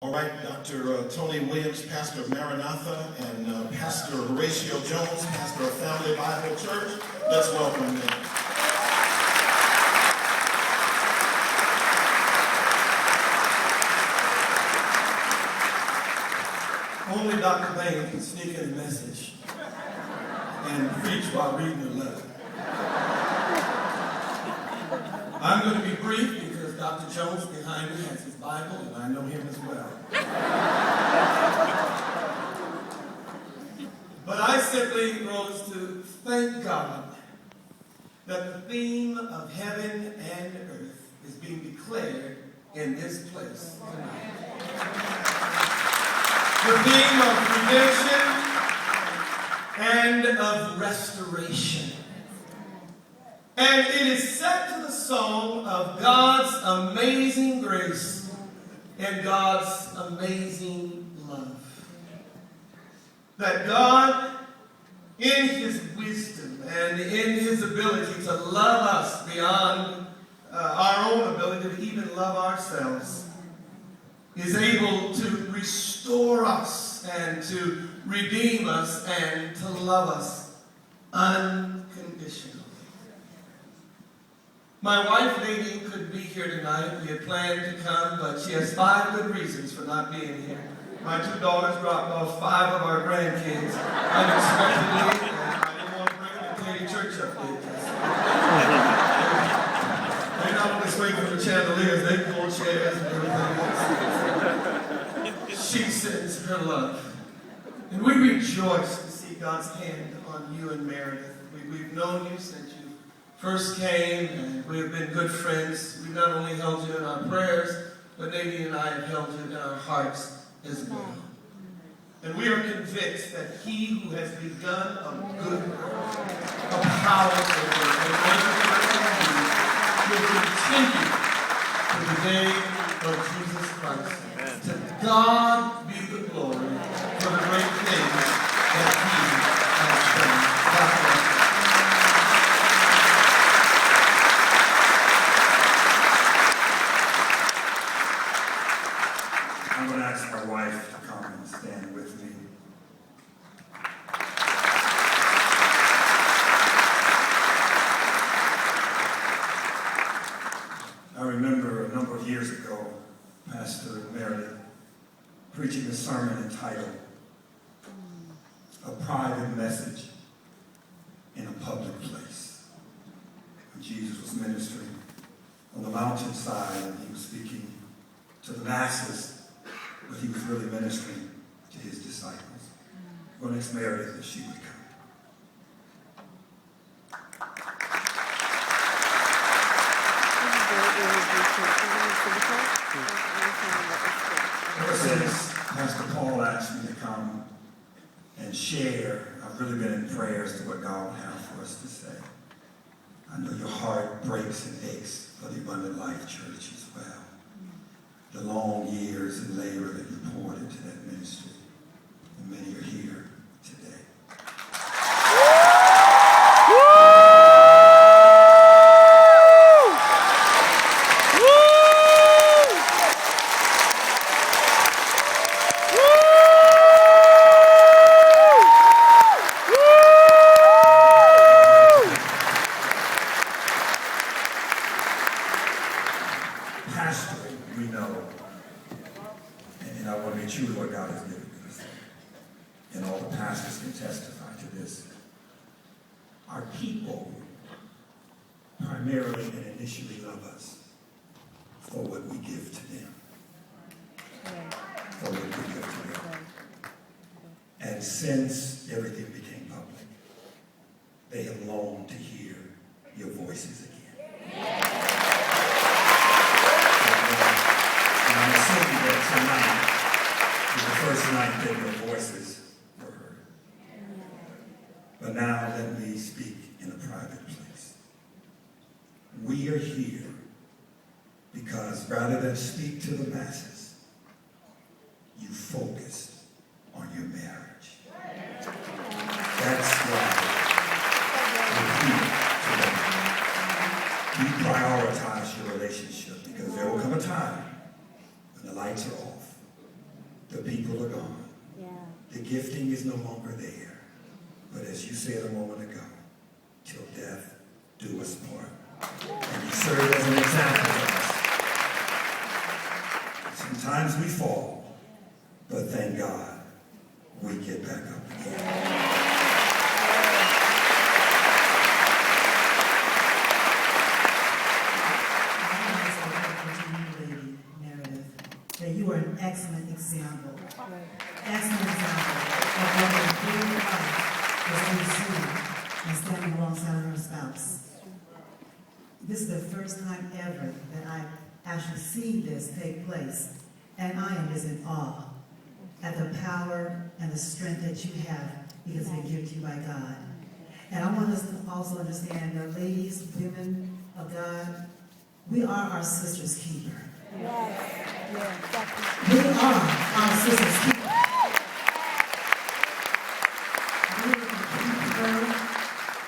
All right, Dr. Tony Williams, pastor of Maranatha, and Pastor Horatio Jones, pastor of Family Bible Church. Let's welcome them. Only Dr. Bain can sneak in a message and preach while reading the letter. I'm going to be brief because Dr. Jones behind me has his Bible and I know him as well. But I simply rose to thank God that the theme of heaven and earth is being declared in this place tonight. The theme of redemption and of restoration. And it is set to the song of God's amazing grace and God's amazing love. That God, in His wisdom and in His ability to love us beyond our own ability to even love ourselves, is able to restore us and to redeem us and to love us unconditionally. My wife, Nadine, couldn't be here tonight. We had planned to come, but she has 5 good reasons for not being here. My 2 daughters dropped off 5 of our grandkids unexpectedly, and I didn't want to bring them to any church update. They're not only swinging from the chandeliers, they pull chairs and everything else. She sends her love. And we rejoice to see God's hand on you and Meredith. We've known you since you first came, and we have been good friends. We've not only held you in our prayers, but Nadine and I have held you in our hearts as well. And we are convinced that He who has begun a good work, a powerful work, will continue to the day of Jesus Christ. Amen. To God be the glory for the great things that He has done. God bless you. I'm going to ask my wife to come and stand with me. I remember a number of years ago, Pastor Meredith preaching a sermon entitled, "A Private Message in a Public Place." And Jesus was ministering on the mountainside, and He was speaking to the masses, but He was really ministering to His disciples. I'm going to ask Meredith if she would come. Ever since Pastor Paul asked me to come and share, I've really been in prayers to what God would have for us to say. I know your heart breaks and aches for the Abundant Life Church as well. The long years and labor that you poured into that ministry. And many are here today. Pastoring, we know, and I want to be true to what God has given us, and all the pastors can testify to this. Our people primarily and initially love us for what we give to them. For what we give to them. And since everything became public, they have longed to hear your voices again. I'm assuming that tonight is the first night that your voices were heard. But now let me speak in a private place. We are here because rather than speak to the masses, you focused on your marriage. That's why we're here today. You prioritize your relationship because there will come a time when the lights are off The people are gone. Yeah. The gifting is no longer there. But as you said a moment ago, till death do us part. And you serve as an example to us. Sometimes we fall, but thank God we get back up again. That you are an excellent example. Excellent example of what a good wife is pursuing and standing alongside her spouse. This is the first time ever that I've actually seen this take place, and I am just in awe at the power and the strength that you have because it's been given to you by God. And I want us to also understand that ladies, women of God, we are our sister's keeper. Yes. Yes. We are our sister's keeper. We will keep her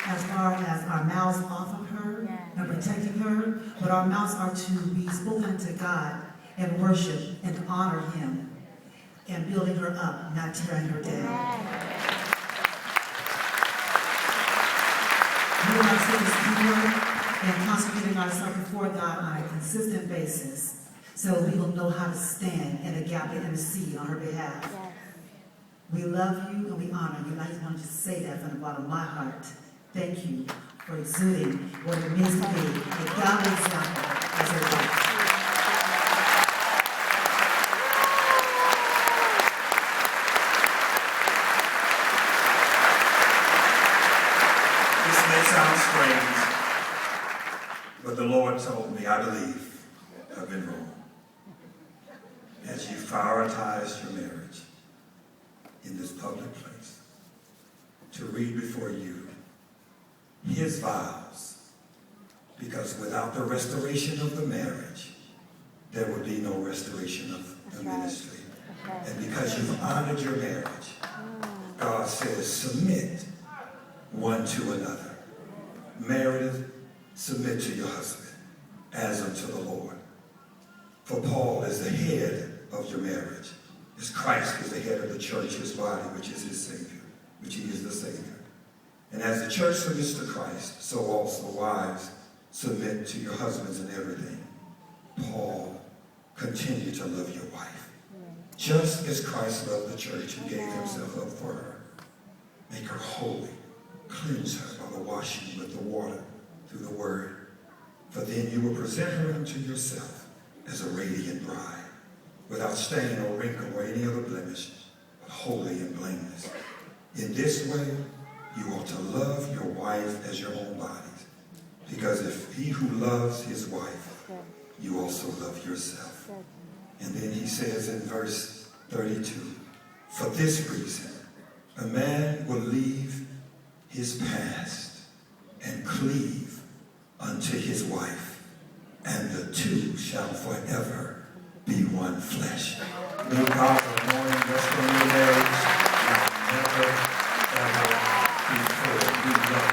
as far as our mouths off of her and protecting her, but our mouths are to be spoken to God and worship and to honor Him and building her up, not tearing her down. We are our sister's keeper and consecrating ourselves before God on a consistent basis. So we will know how to stand in the gap and intercede on her behalf. Yes. We love you and we honor you. And I just want to just say that from the bottom of my heart. Thank you for exuding what it means to be a godly example as a wife. This may sound strange, but the Lord told me, I believe, I've been wrong. As you prioritize your marriage in this public place, to read before you His vows, because without the restoration of the marriage, there would be no restoration of the ministry. And because you've honored your marriage, God says, submit one to another. Meredith, submit to your husband as unto the Lord. For Paul is the head of your marriage, as Christ is the head of the church, His body, which is His Savior, which He is the Savior. And as the church submits to Christ, so also wives submit to your husbands in everything. Paul, continue to love your wife, just as Christ loved the church and gave Himself up for her. Make her holy, cleanse her by the washing with the water through the word. For then you will present her unto yourself as a radiant bride, without stain or wrinkle or any other blemish, but holy and blameless. In this way, you ought to love your wife as your own bodies, because if he who loves his wife, you also love yourself. And then he says in verse 32, for this reason, a man will leave his past and cleave unto his wife, and the two shall forever be one flesh. May God anoint rest on your marriage like never, ever before. We love